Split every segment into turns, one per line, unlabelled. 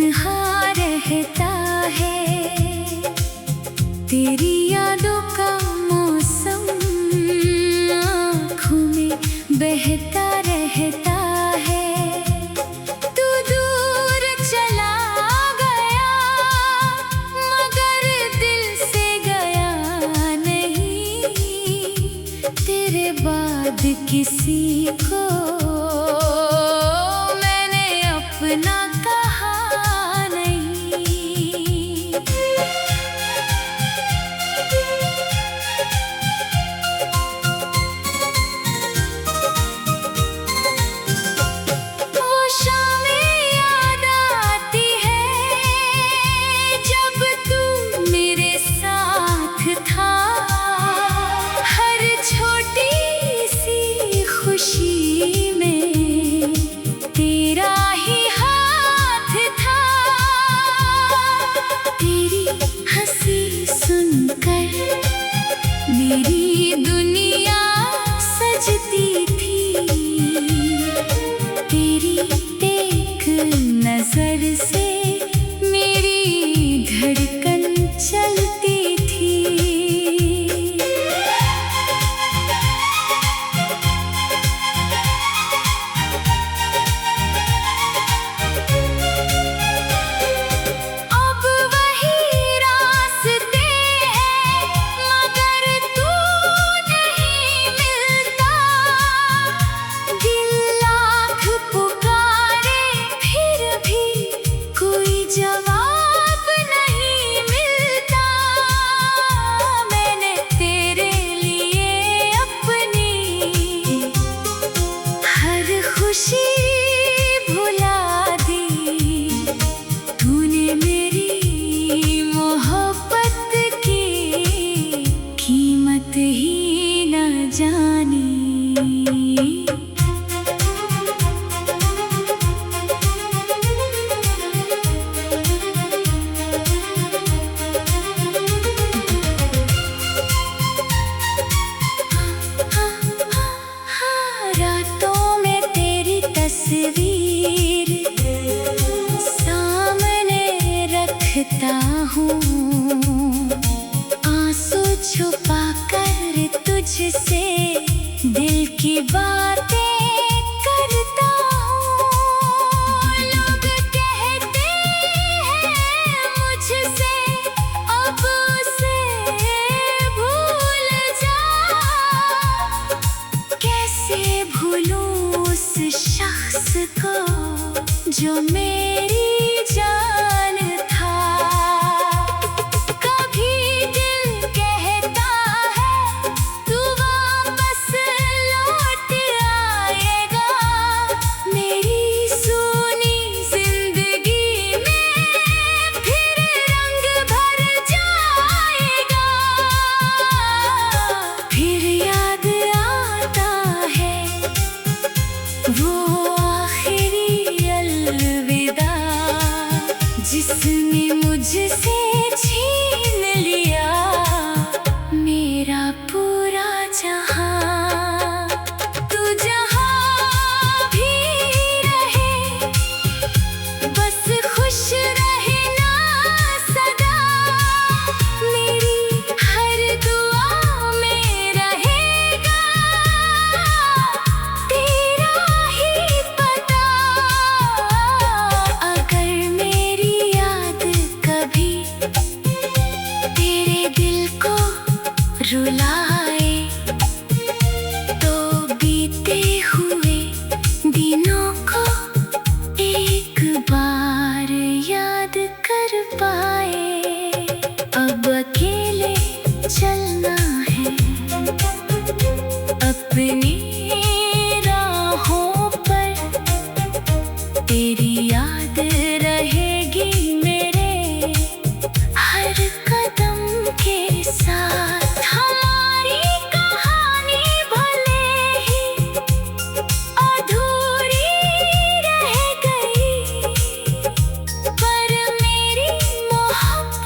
तन्हा रहता है। तेरी यादों का मौसम आँखों में बहता रहता है। तू दूर चला गया मगर दिल से गया नहीं। तेरे बाद किसी को मैंने अपना कहा नहीं। वो शामें याद आती है जब तू मेरे साथ था। हर छोटी सी खुशी में तेरा ही हाथ था। तेरी हंसी सुनकर मेरी दुनिया सजती थी। तेरी एक नजर से मेरी धड़कन चलती थी। अब वही रास्ते हैं मगर तू नहीं मिलता। दिल लाख पुकारे फिर भी कोई जवाब नहीं मिलता। मैंने तेरे लिए अपनी हर खुशी भुला दी। तूने मेरी मोहब्बत की कीमत ही न जानी। रातों में तेरी तस्वीर सामने रखता हूँ। आंसू छुपा कर तुझसे दिल की बातें करता हूँ। लोग कहते हैं मुझसे अब उसे भूल जा। कैसे भूलूं उस शख्स को जो मेरी जान था। कभी दिल कहता है तू वापस लौट आएगा। मेरी सूनी जिंदगी में फिर रंग भर जाएगा। फिर याद आता है वो आखिरी अलविदा जिसने मुझसे छीन लिया मेरा पूरा जहां। तू जहां भी रहे बस खुश रहना सदा। मेरी हर दुआ में रहेगा तेरा ही पता। अगर मेरी याद कभी तेरे दिल को रुलाए तो बीते हुए दिनों को एक बार याद कर पाए। अब अकेले चलना है अपनी राहों पर। तेरी याद रहेगी मेरे हर कदम के साथ। हमारी कहानी भले ही अधूरी रह गई पर मेरी मोहब्बत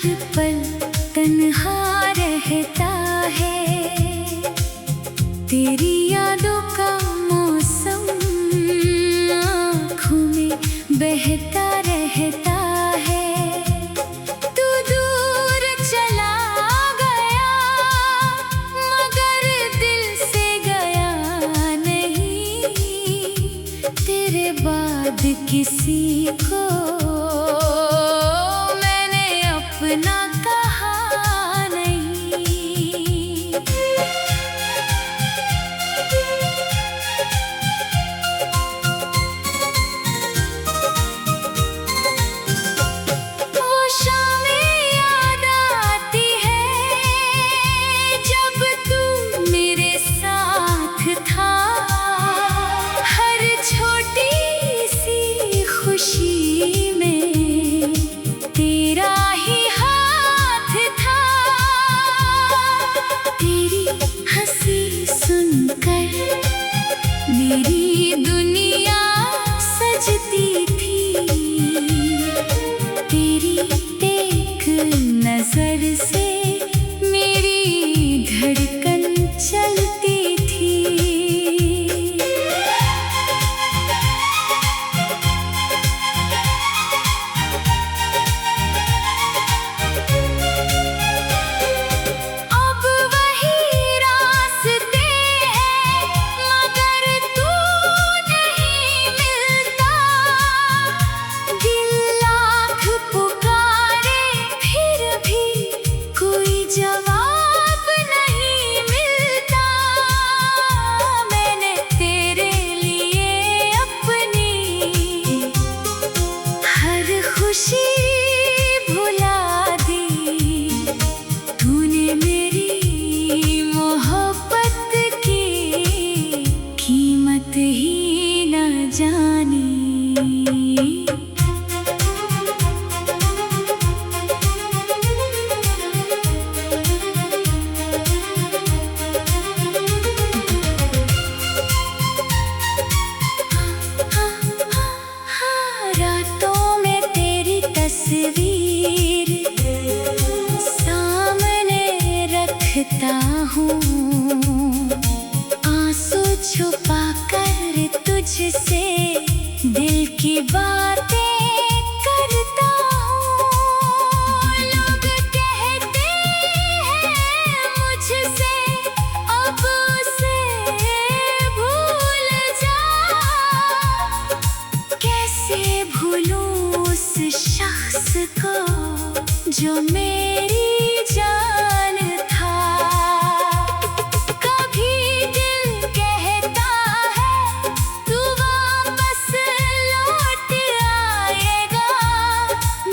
हर पल तन्हा रहता है। तेरी यादों का मौसम आँखों में बहता रहता है। तू दूर चला गया मगर दिल से गया नहीं। तेरे बाद किसी को मैंने अपना कहा नहीं। वो शामें याद आती है जब तू मेरे साथ था। हर छोटी सी खुशी में तेरा ही हाथ था। तेरी हंसी सुनकर मेरी दुनिया सजती थी। तेरी एक नजर से मेरी धड़कन चलती थी। अब वही रास्ते हैं मगर तू नहीं मिलता। दिल लाख पुकारे फिर भी कोई जवाब नहीं मिलता। मैंने तेरे लिए अपनी हर खुशी भुला दी। तूने मेरी मोहब्बत की कीमत ही न जानी। रातों में तेरी तस्वीर सामने रखता हूँ। आंसू छुपा कर तुझसे दिल की बातें करता हूँ। लोग कहते हैं मुझसे अब उसे भूल जा। कैसे भूलूं उस शख्स को जो मेरी जान था। कभी दिल कहता है तू वापस लौट आएगा।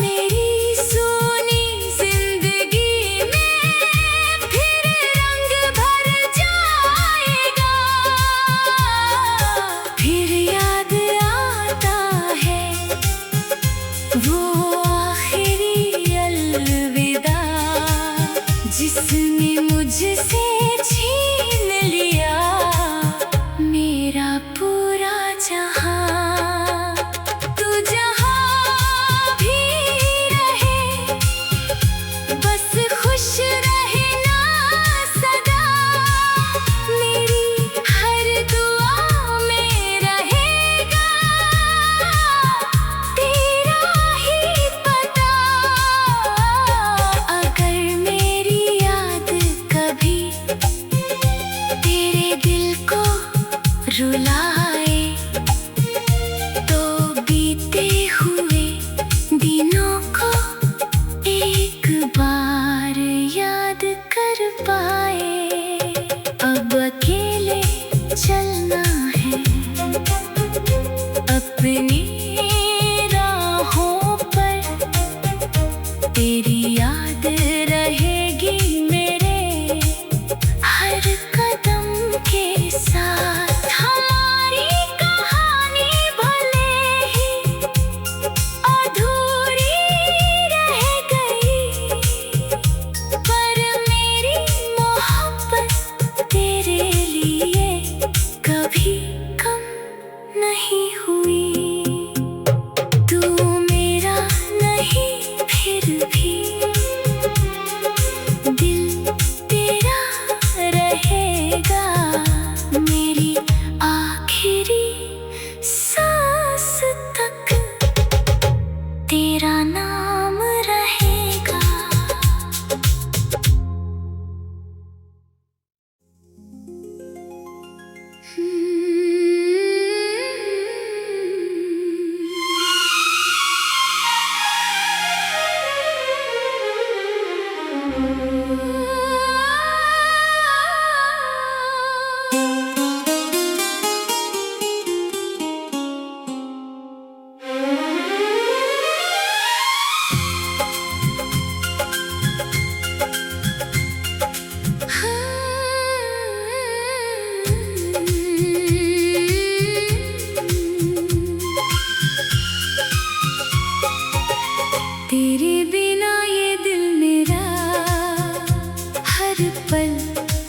मेरी सूनी जिंदगी में फिर रंग भर जाएगा। फिर याद आता है वो आखिरी अलविदा जिसने मुझसे छीन लिया मेरा पूरा जहां। तू जहां भी रहे बस खुश रहना सदा। मेरी हर दुआ में रहेगा तेरा ही पता। अगर मेरी याद कभी तेरे दिल को रुलाए तो बीते हुए दिनों को एक बार याद कर पाए। अब अकेले चलना है अपनी राहों पर। तेरी याद रहेगी मेरे हर कदम के साथ। हमारी कहानी भले ही अधूरी रह गई पर मेरी मोहब्बत तेरे लिए कभी कम नहीं हुई। तू मेरा नहीं फिर भी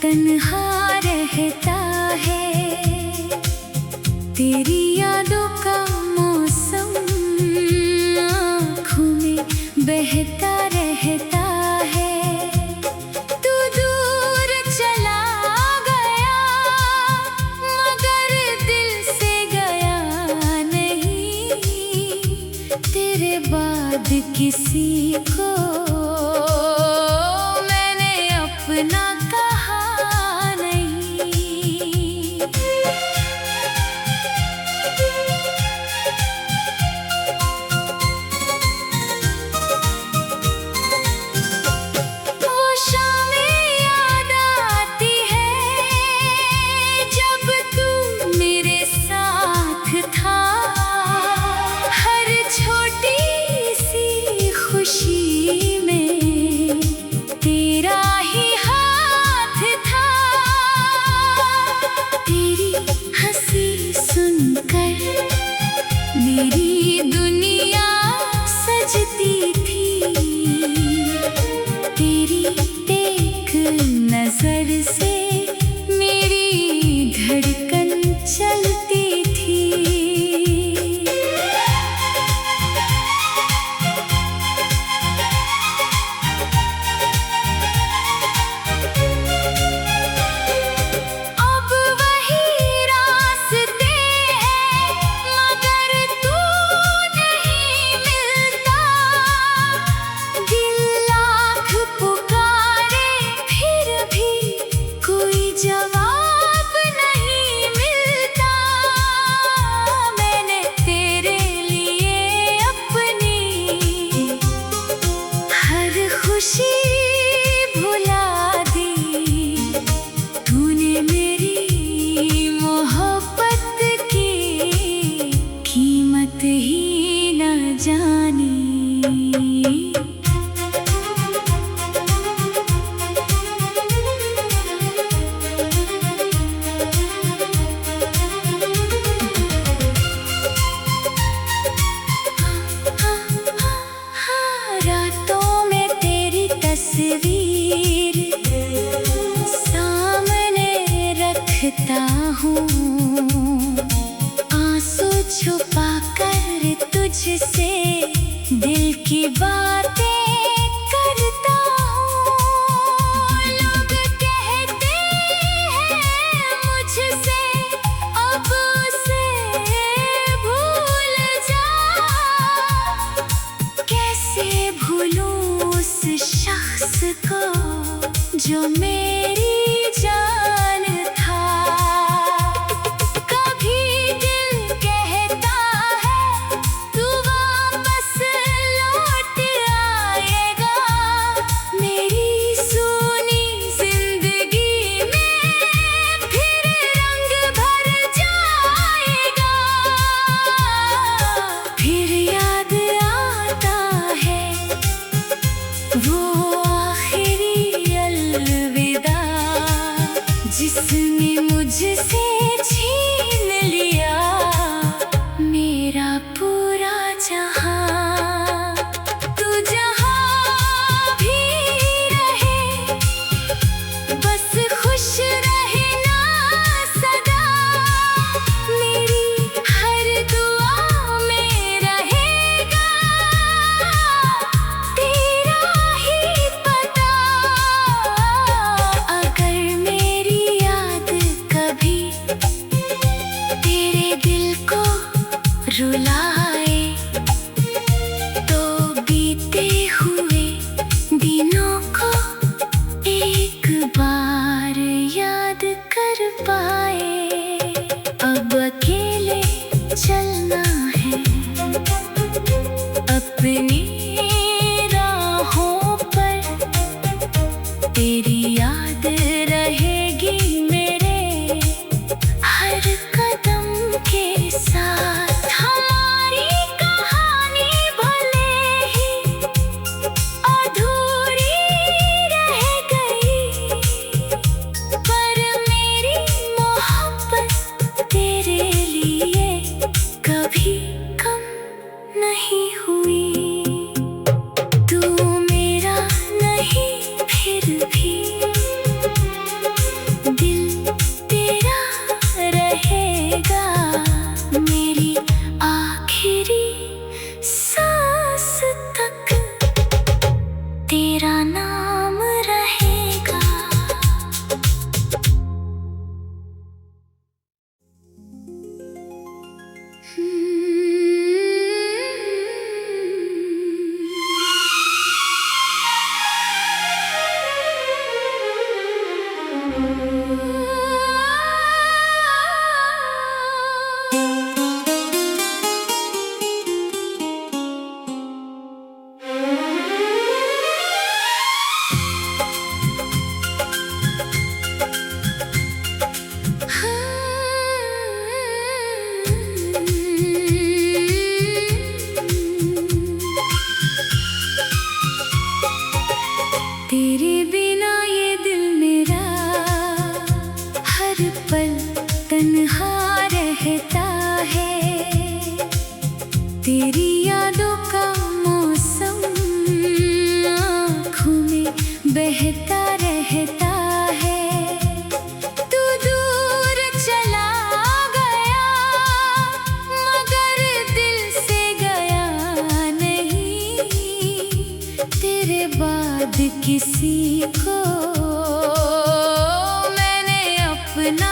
तन्हा रहता है। तेरी यादों का मौसम आँखों में बहता रहता है। तू दूर चला गया मगर दिल से गया नहीं। तेरे बाद किसी को मैंने अपना कहा नहीं। वो शामें याद आती है जब तू मेरे साथ था। हर छोटी सी खुशी में तेरा ही हाथ था। तेरी हंसी सुनकर मेरी दुनिया सजती थी। तेरी एक नजर से मेरी धड़कन चलती थी। अब वही रास्ते हैं मगर तू नहीं मिलता। दिल लाख पुकारे फिर भी कोई जवाब नहीं मिलता। मैंने तेरे लिए अपनी हर खुशी भुला दी। तूने मेरी मोहब्बत की कीमत ही न जानी। रातों में तेरी तस्वीर सामने रखता हूँ। आंसू छुपा कर तुझसे दिल की बातें करता हूँ। लोग कहते हैं मुझसे अब उसे भूल जा। कैसे भूलूं उस शख्स को जो मेरी जान था। कभी दिल कहता है तू वापस लौट आएगा। मेरी सूनी जिंदगी में फिर रंग भर जाएगा। फिर याद आता है वो आखिरी अलविदा जिसने मुझसे छीन लिया मेरा पूरा जहां। तू जहां भी रहे बस खुश रहना सदा। मेरी हर दुआ में रहेगा तेरा ही पता। अगर मेरी याद कभी तेरे दिल को रुलाए तो बीते हुए दिनों को एक बार याद कर पाए। अब अकेले चलना है अपनी राहों पर। तेरी याद रहेगी मेरे हर कदम के साथ। हमारी कहानी भले ही अधूरी तेरा नाम रहेगा। तेरे बिना ये दिल मेरा हर पल तन्हा रहता है। तेरी यादों का मौसम आँखों में बहता रहता है। तू दूर चला गया मगर दिल से गया नहीं। तेरे बाद किसी को मैंने अपना